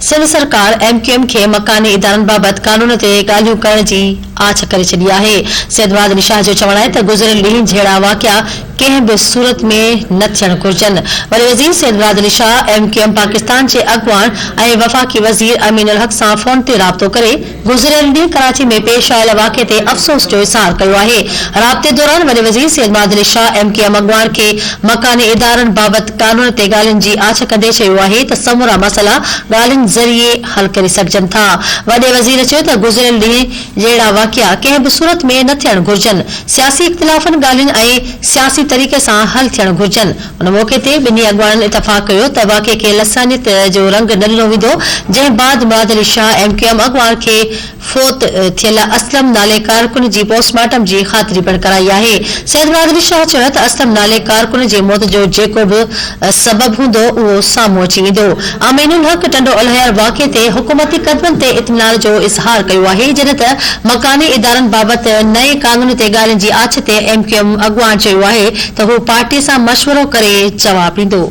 सिंध सरकार MQM खे मकानी इदारनि बाबति कानून ते ॻाल्हियूं करण जी आछ करे छॾी आहे। सैदवाद अली शाह जो चवणु आहे त गुज़िरियल ॾींहं जहिड़ा वाक़िया कंहिं बि सूरत में न थियणु घुरिजनि। वरी वज़ीर सैदवाद अली शाह MQM पाकिस्तान जे अॻुवान ऐं वफ़ाक़ी वज़ीर अमीन उल हक़ सां फ़ोन ते राब्तो करे गुज़िरियल ॾींहुं कराची में पेश आयल वाक़िए ते अफ़सोस जो इज़हार कयो आहे। राब्ते दौरान वरी वज़ीर सैदवाद अली शाह MQM अॻुवान खे मकानी इदारनि बाबति कानून ते ॻाल्हियुनि जी आछ कंदे चयो आहे त समूरा मसइला ॻाल्हियुनि ज़रिए हल करे सघजनि था। वॾे वज़ीर चयो त गुज़िरियल ॾींहं जहिड़ा वाक़िया कंहिं बि सूरत में न थियणु घुरिजनि। सियासी इख़्तिलाफ़नि ॻाल्हियुनि ऐं सियासी तरीक़े सां हल थियणु घुरिजनि। उन मौक़े ते ॿिन्ही अॻुवाननि इतफ़ाक़ कयो त वाक़िए खे लसानियत जो रंग न ॾिनो वेंदो, जंहिं बाद मुराद अली शाह MQM अॻुवान खे फोत थियल असलम नाले कारकुन जी पोस्टमार्टम जी ख़ातिरी पिणु कराई आहे। सैदवाद अली शाह चयो त असलम नाले कारकुन जी मौत जो जेको बि सबबु हूंदो उहो साम्हूं अची वेंदो। अमीन उल हक़ टंडो अलहयार वाक़िए ते हुकूमती क़दमनि ते इत्मीनान जो इज़हार कयो आहे, जॾहिं त मकानी इदारनि बाबति नए कानून ते ॻाल्हियुनि जी आछ ते MQM अॻुवान चयो आहे त हू पार्टी सां मशवरो करे जवाब ॾींदो।